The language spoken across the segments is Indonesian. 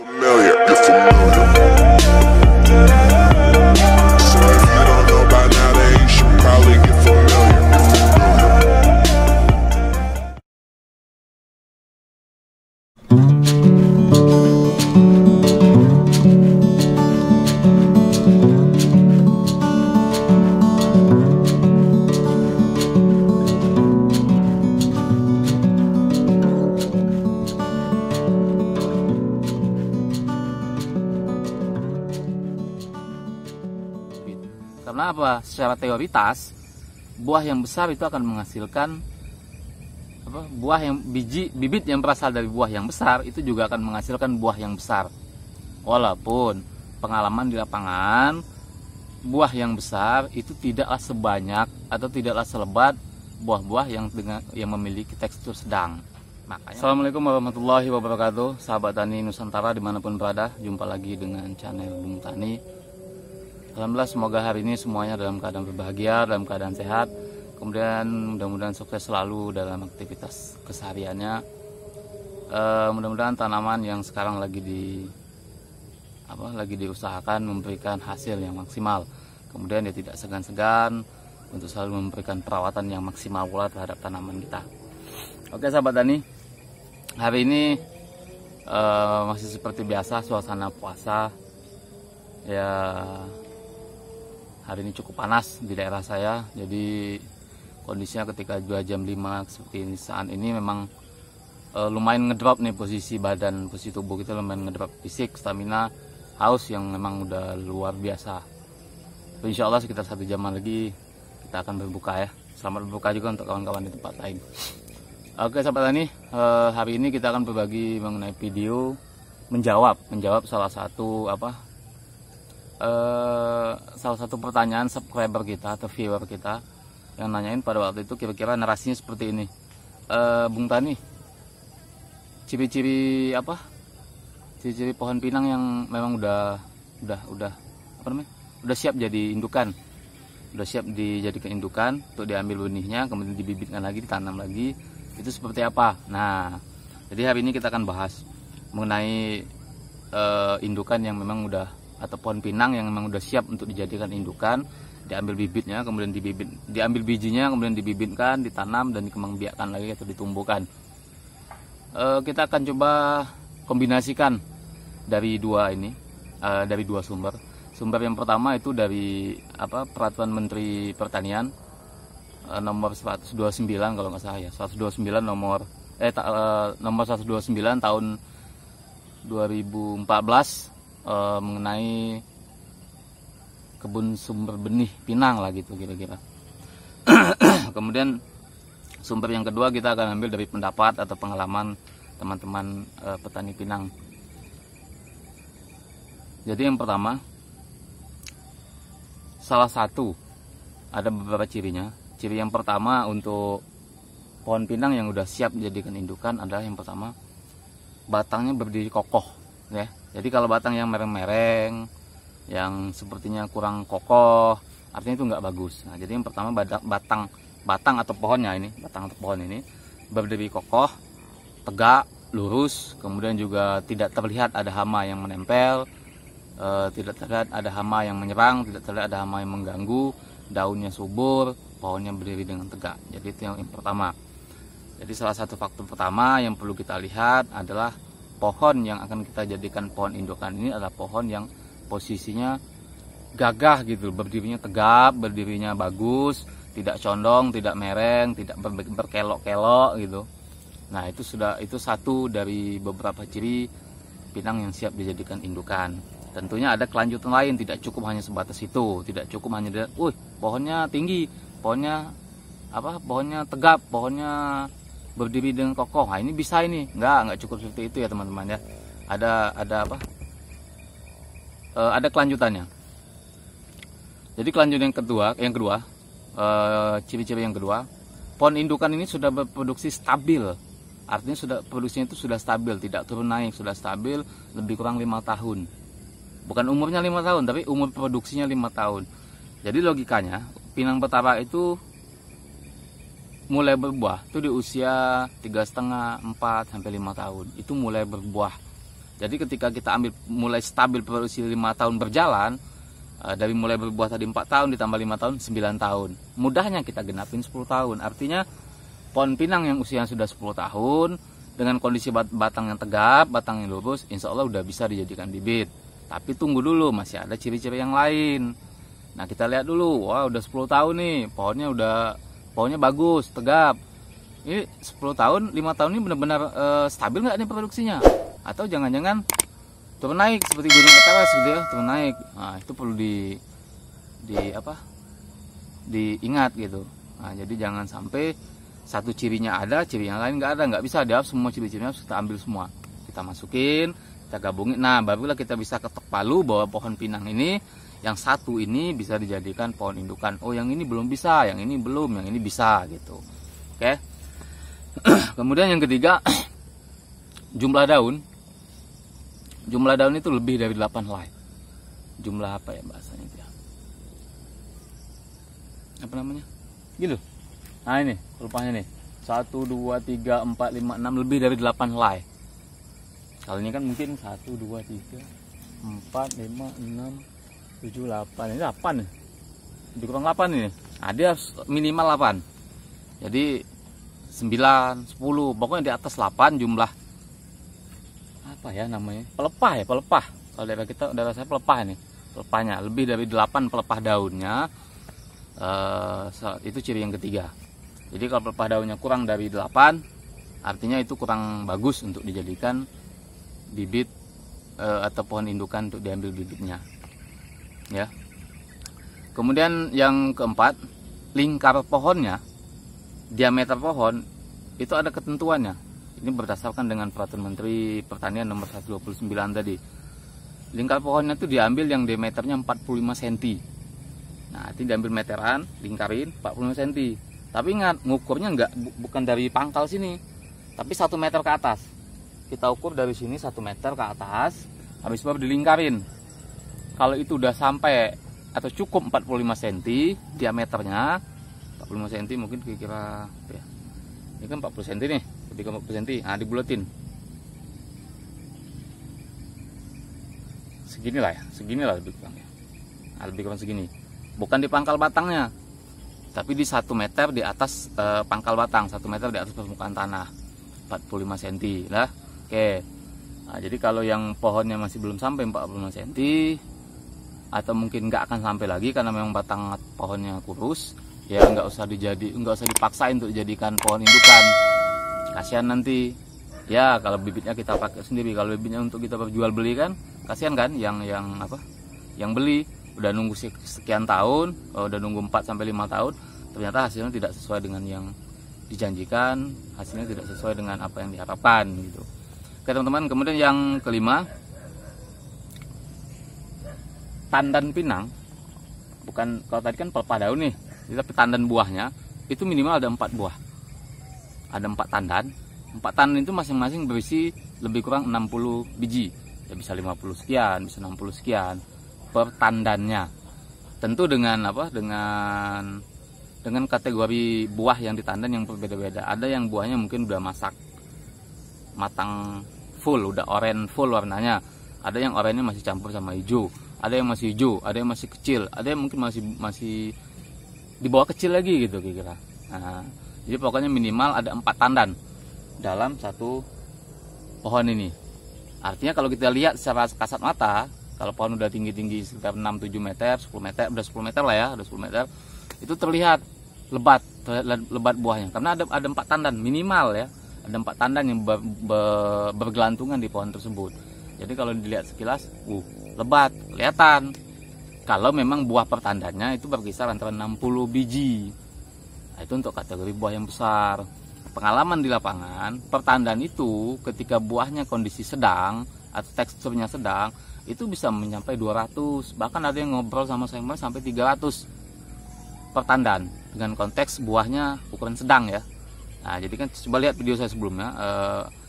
Familiar, you're familiar. So if you don't know by now, then you should probably get familiar. Karena apa? Secara teoritas buah yang besar itu akan menghasilkan buah yang bibit yang berasal dari buah yang besar itu juga akan menghasilkan buah yang besar. Walaupun pengalaman di lapangan buah yang besar itu tidaklah sebanyak atau tidaklah selebat buah-buah yang memiliki tekstur sedang. Makanya, Assalamualaikum warahmatullahi wabarakatuh, sahabat tani Nusantara dimanapun berada, jumpa lagi dengan channel Bung Tani. Alhamdulillah, semoga hari ini semuanya dalam keadaan berbahagia, dalam keadaan sehat. Kemudian mudah-mudahan sukses selalu dalam aktivitas kesehariannya. Mudah-mudahan tanaman yang sekarang lagi diusahakan memberikan hasil yang maksimal. Kemudian dia tidak segan-segan untuk selalu memberikan perawatan yang maksimal pula terhadap tanaman kita. Oke sahabat tani, hari ini masih seperti biasa suasana puasa. Ya, hari ini cukup panas di daerah saya, jadi kondisinya ketika 2 jam 5 seperti ini saat ini memang lumayan ngedrop nih posisi badan, posisi tubuh kita lumayan ngedrop, fisik, stamina, haus yang memang udah luar biasa. Insya Allah sekitar 1 jam lagi kita akan berbuka ya. Selamat berbuka juga untuk kawan-kawan di tempat lain. Oke sahabat tani, hari ini kita akan berbagi mengenai video menjawab salah satu pertanyaan subscriber kita atau viewer kita yang nanyain pada waktu itu, kira-kira narasinya seperti ini. Bung Tani, ciri-ciri pohon pinang yang memang udah siap jadi indukan, udah siap dijadikan indukan untuk diambil benihnya, kemudian dibibitkan lagi, ditanam lagi, itu seperti apa? Nah, jadi hari ini kita akan bahas mengenai indukan yang memang udah, atau pohon pinang yang memang udah siap untuk dijadikan indukan, diambil bibitnya, kemudian diambil bijinya, kemudian dibibitkan, ditanam dan dikembangbiakkan lagi atau ditumbuhkan. Kita akan coba kombinasikan dari dua sumber. Sumber yang pertama itu dari Peraturan Menteri Pertanian nomor 129 kalau nggak salah ya, 129 nomor 129 tahun 2014 mengenai kebun sumber benih pinang lah gitu kira-kira. Kemudian sumber yang kedua kita akan ambil dari pendapat atau pengalaman teman-teman petani pinang. Jadi yang pertama, salah satu ada beberapa cirinya. Ciri yang pertama untuk pohon pinang yang udah siap dijadikan indukan adalah yang pertama, batangnya berdiri kokoh ya. Jadi kalau batang yang mereng-mereng, yang sepertinya kurang kokoh, artinya itu nggak bagus. Nah, jadi yang pertama batang atau pohonnya ini, batang atau pohon ini berdiri kokoh, tegak, lurus, kemudian juga tidak terlihat ada hama yang menempel, tidak terlihat ada hama yang menyerang, tidak terlihat ada hama yang mengganggu, daunnya subur, pohonnya berdiri dengan tegak. Jadi itu yang pertama. Jadi salah satu faktor pertama yang perlu kita lihat adalah pohon yang akan kita jadikan pohon indukan ini adalah pohon yang posisinya gagah gitu, berdirinya tegap, berdirinya bagus, tidak condong, tidak mereng, tidak berkelok-kelok gitu. Nah, itu satu dari beberapa ciri pinang yang siap dijadikan indukan. Tentunya ada kelanjutan lain, tidak cukup hanya sebatas itu, tidak cukup hanya pohonnya tinggi, pohonnya tegap, pohonnya berdiri dengan kokoh. Nah, ini bisa ini. Enggak cukup seperti itu ya teman-teman ya. Ada kelanjutannya. Jadi kelanjutan yang kedua, ciri-ciri yang kedua, pohon indukan ini sudah berproduksi stabil. Artinya produksinya itu sudah stabil, tidak turun naik, sudah stabil lebih kurang 5 tahun. Bukan umurnya 5 tahun, tapi umur produksinya 5 tahun. Jadi logikanya, pinang petara itu mulai berbuah itu di usia 3,5, 4 sampai 5 tahun itu mulai berbuah. Jadi ketika kita ambil mulai stabil produksi 5 tahun berjalan, dari mulai berbuah tadi 4 tahun ditambah 5 tahun 9 tahun. Mudahnya kita genapin 10 tahun. Artinya pohon pinang yang usianya sudah 10 tahun dengan kondisi batang yang tegap, batang yang lurus, insya Allah udah bisa dijadikan bibit. Tapi tunggu dulu, masih ada ciri-ciri yang lain. Nah, kita lihat dulu. Wah, udah 10 tahun nih, pohonnya bagus, tegap. Ini 10 tahun, 5 tahun ini benar-benar stabil nggak nih produksinya? Atau jangan-jangan turun naik seperti gunung Eteras gitu ya, turun naik. Nah, itu perlu diingat gitu. Nah, jadi jangan sampai satu cirinya ada, ciri yang lain nggak ada, nggak bisa dia semua ciri-cirinya harus kita ambil semua. Kita masukin, kita gabungin. Nah, barulah kita bisa ketok palu bahwa pohon pinang ini yang satu ini bisa dijadikan pohon indukan. Oh, yang ini belum bisa, yang ini belum, yang ini bisa gitu. Oke. Kemudian yang ketiga, jumlah daun. Jumlah daun itu lebih dari 8 helai. Jumlah apa ya bahasanya itu ya? Apa namanya? Gitu. Nah, ini pelepahnya nih. 1 2 3 4 5 6 lebih dari 8 helai. Kalau ini kan mungkin 1 2 3 4 5 6 7 8. Ini 8 nih. Dikurang 8 ini. Nah, dia minimal 8. Jadi 9, 10, pokoknya di atas 8 jumlah apa ya namanya? Pelepah ya, pelepah. Kalau daerah saya pelepah ini. Pelepahnya lebih dari 8 pelepah daunnya. Itu ciri yang ketiga. Jadi kalau pelepah daunnya kurang dari 8, artinya itu kurang bagus untuk dijadikan bibit atau pohon indukan untuk diambil bibitnya. Ya. Kemudian yang keempat, lingkar pohonnya, diameter pohon itu ada ketentuannya. Ini berdasarkan dengan Peraturan Menteri Pertanian nomor 129 tadi. Lingkar pohonnya itu diambil yang diameternya 45 cm. Nah, itu diambil meteran, lingkarin 45 cm. Tapi ingat, ngukurnya bukan dari pangkal sini, tapi 1 meter ke atas. Kita ukur dari sini 1 meter ke atas, habis baru dilingkarin. Kalau itu udah sampai atau cukup 45 cm diameternya, 45 cm mungkin kira-kira ya. Ini kan 40 cm nih, lebih ke 40 cm. Nah, dibulatin. Seginilah lebih kurang ya. Nah, lebih kurang segini. Bukan di pangkal batangnya, tapi di 1 meter di atas pangkal batang, 1 meter di atas permukaan tanah, 45 cm lah. Oke. Nah, jadi kalau yang pohonnya masih belum sampai 45 cm atau mungkin nggak akan sampai lagi karena memang batang pohonnya kurus, ya nggak usah dipaksain untuk dijadikan pohon indukan. Kasihan nanti. Ya, kalau bibitnya kita pakai sendiri, kalau bibitnya untuk kita jual beli kan, kasihan kan yang beli udah nunggu sekian tahun, udah nunggu 4 sampai 5 tahun, ternyata hasilnya tidak sesuai dengan yang dijanjikan, hasilnya tidak sesuai dengan apa yang diharapkan gitu. Oke teman-teman, kemudian yang kelima, tandan pinang. Bukan, kalau tadi kan pelepah daun nih, tapi tandan buahnya itu minimal ada 4 buah. Ada 4 tandan. 4 tandan itu masing-masing berisi lebih kurang 60 biji. Ya bisa 50 sekian, bisa 60 sekian per tandannya. Tentu dengan dengan kategori buah yang ditandan yang berbeda-beda. Ada yang buahnya mungkin udah matang full, udah oranye full warnanya. Ada yang oranye masih campur sama hijau. Ada yang masih hijau, ada yang masih kecil, ada yang mungkin masih di bawah kecil lagi gitu kira-kira. Nah, jadi pokoknya minimal ada 4 tandan dalam satu pohon ini. Artinya kalau kita lihat secara kasat mata, kalau pohon udah tinggi-tinggi sekitar 6-7 meter, 10 meter, udah 10 meter lah ya, udah 10 meter, itu terlihat lebat buahnya. Karena ada 4 tandan minimal ya, ada 4 tandan yang bergelantungan di pohon tersebut. Jadi kalau dilihat sekilas, lebat, kelihatan. Kalau memang buah per tandannya itu berkisar antara 60 biji. Nah, itu untuk kategori buah yang besar. Pengalaman di lapangan, pertandan itu ketika buahnya kondisi sedang atau teksturnya sedang, itu bisa mencapai 200. Bahkan ada yang ngobrol sama saya sampai 300 pertandan dengan konteks buahnya ukuran sedang ya. Nah, jadi kan coba lihat video saya sebelumnya,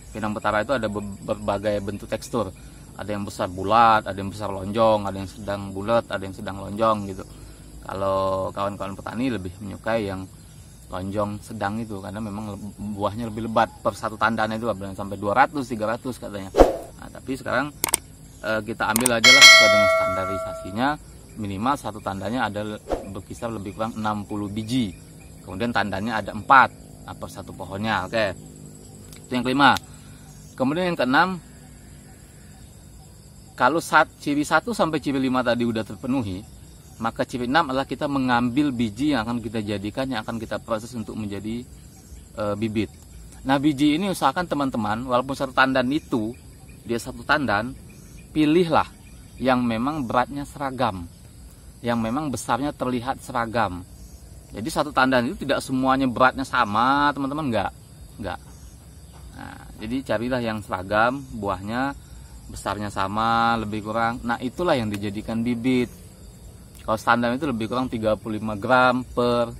pinang betara itu ada berbagai bentuk tekstur. Ada yang besar bulat, ada yang besar lonjong, ada yang sedang bulat, ada yang sedang lonjong gitu. Kalau kawan-kawan petani lebih menyukai yang lonjong sedang itu karena memang buahnya lebih lebat. Per satu tandan itu sampai 200-300 katanya. Nah, tapi sekarang kita ambil aja lah sesuai dengan standarisasinya, minimal satu tandanya ada berkisar lebih kurang 60 biji. Kemudian tandanya ada 4 per satu pohonnya. Oke. Itu yang kelima. Kemudian yang keenam, kalau ciri 1 sampai ciri 5 tadi udah terpenuhi, maka ciri 6 adalah kita mengambil biji yang akan kita jadikan, yang akan kita proses untuk menjadi bibit. Nah, biji ini usahakan teman-teman, walaupun satu tandan itu dia satu tandan, pilihlah yang memang beratnya seragam, yang memang besarnya terlihat seragam. Jadi satu tandan itu tidak semuanya beratnya sama, teman-teman, enggak. Nah, jadi carilah yang seragam, buahnya besarnya sama, lebih kurang. Nah, itulah yang dijadikan bibit. Kalau standar itu lebih kurang 35 gram per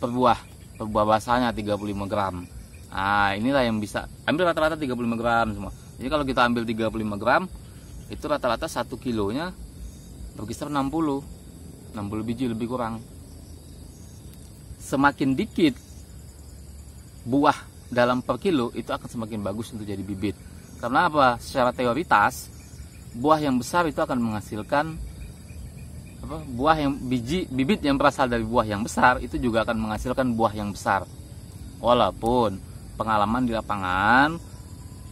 buah. Per buah basahnya 35 gram. Nah, inilah yang bisa. Ambil rata-rata 35 gram semua. Jadi kalau kita ambil 35 gram, itu rata-rata 1 kilonya berkisar 60 biji lebih kurang. Semakin dikit buah dalam per kilo, itu akan semakin bagus untuk jadi bibit. Karena apa? Secara teoritas, buah yang besar itu akan menghasilkan buah yang bibit yang berasal dari buah yang besar itu juga akan menghasilkan buah yang besar. Walaupun pengalaman di lapangan,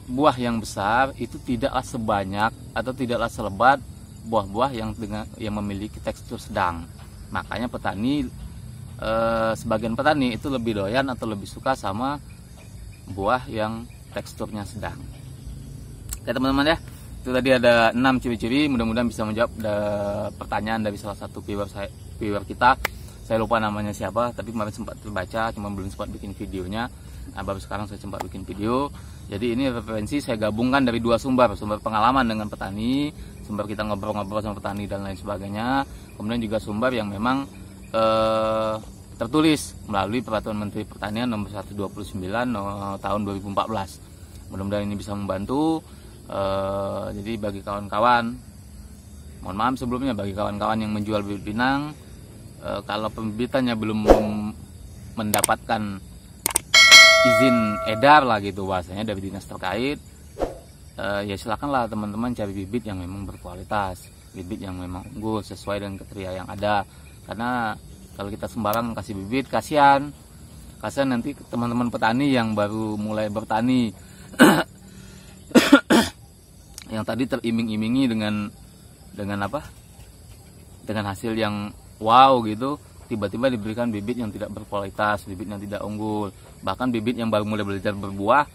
buah yang besar itu tidaklah sebanyak atau tidaklah selebat buah-buah yang memiliki tekstur sedang. Makanya petani, sebagian petani itu lebih doyan atau lebih suka sama buah yang teksturnya sedang. Oke teman-teman ya, itu tadi ada 6 ciri-ciri. Mudah-mudahan bisa menjawab pertanyaan dari salah satu viewer kita. Saya lupa namanya siapa, tapi kemarin sempat terbaca, cuma belum sempat bikin videonya. Nah, baru sekarang saya sempat bikin video. Jadi ini referensi saya gabungkan dari 2 sumber pengalaman dengan petani, sumber kita ngobrol-ngobrol sama petani dan lain sebagainya. Kemudian juga sumber yang memang tertulis melalui Peraturan Menteri Pertanian nomor 129 tahun 2014. Mudah-mudahan ini bisa membantu. Jadi bagi kawan-kawan, mohon maaf sebelumnya, bagi kawan-kawan yang menjual bibit pinang, kalau pembibitannya belum mendapatkan izin edar lah gitu bahasanya dari dinas terkait, ya silakanlah teman-teman cari bibit yang memang berkualitas, bibit yang memang unggul sesuai dengan kriteria yang ada. Karena kalau kita sembarang kasih bibit, kasihan nanti teman-teman petani yang baru mulai bertani yang tadi teriming-imingi dengan hasil yang wow gitu, tiba-tiba diberikan bibit yang tidak berkualitas, bibit yang tidak unggul. Bahkan bibit yang baru mulai belajar berbuah,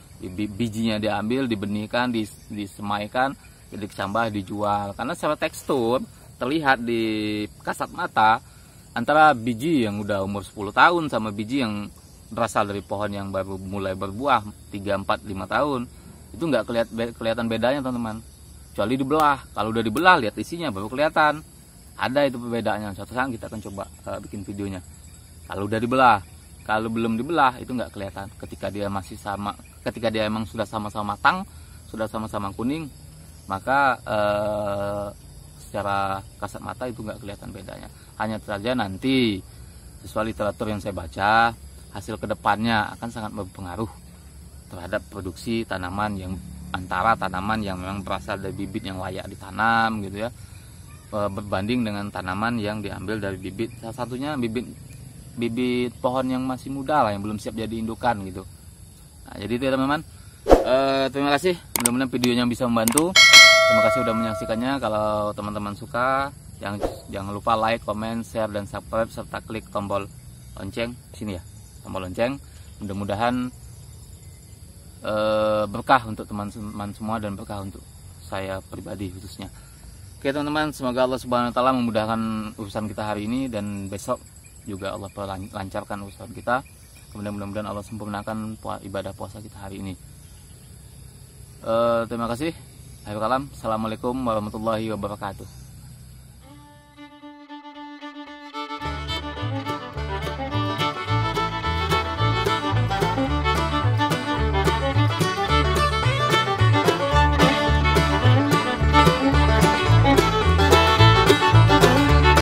bijinya diambil, dibenihkan, disemaikan, jadi dicambah, dijual. Karena secara tekstur terlihat di kasat mata antara biji yang udah umur 10 tahun sama biji yang berasal dari pohon yang baru mulai berbuah 3, 4, 5 tahun, itu nggak kelihatan bedanya teman-teman, kecuali dibelah. Kalau udah dibelah, lihat isinya baru kelihatan ada itu perbedaannya. Suatu saat kita akan coba bikin videonya kalau udah dibelah. Kalau belum dibelah itu nggak kelihatan. Ketika dia masih sama, ketika dia emang sudah sama-sama matang, sudah sama-sama kuning, maka secara kasat mata itu nggak kelihatan bedanya. Hanya saja nanti sesuai literatur yang saya baca, hasil kedepannya akan sangat berpengaruh terhadap produksi tanaman, yang antara tanaman yang memang berasal dari bibit yang layak ditanam gitu ya, berbanding dengan tanaman yang diambil dari bibit, salah satunya bibit pohon yang masih muda lah, yang belum siap jadi indukan gitu. Nah, jadi itu ya teman-teman. Terima kasih, mudah-mudahan videonya bisa membantu. Terima kasih sudah menyaksikannya. Kalau teman-teman suka, jangan lupa like, comment, share, dan subscribe, serta klik tombol lonceng sini ya, tombol lonceng. Mudah-mudahan berkah untuk teman-teman semua dan berkah untuk saya pribadi khususnya. Oke teman-teman, semoga Allah Subhanahu wa taala memudahkan urusan kita hari ini, dan besok juga Allah lancarkan urusan kita. Kemudian mudah-mudahan Allah sempurnakan ibadah puasa kita hari ini. Terima kasih. Assalamualaikum warahmatullahi wabarakatuh.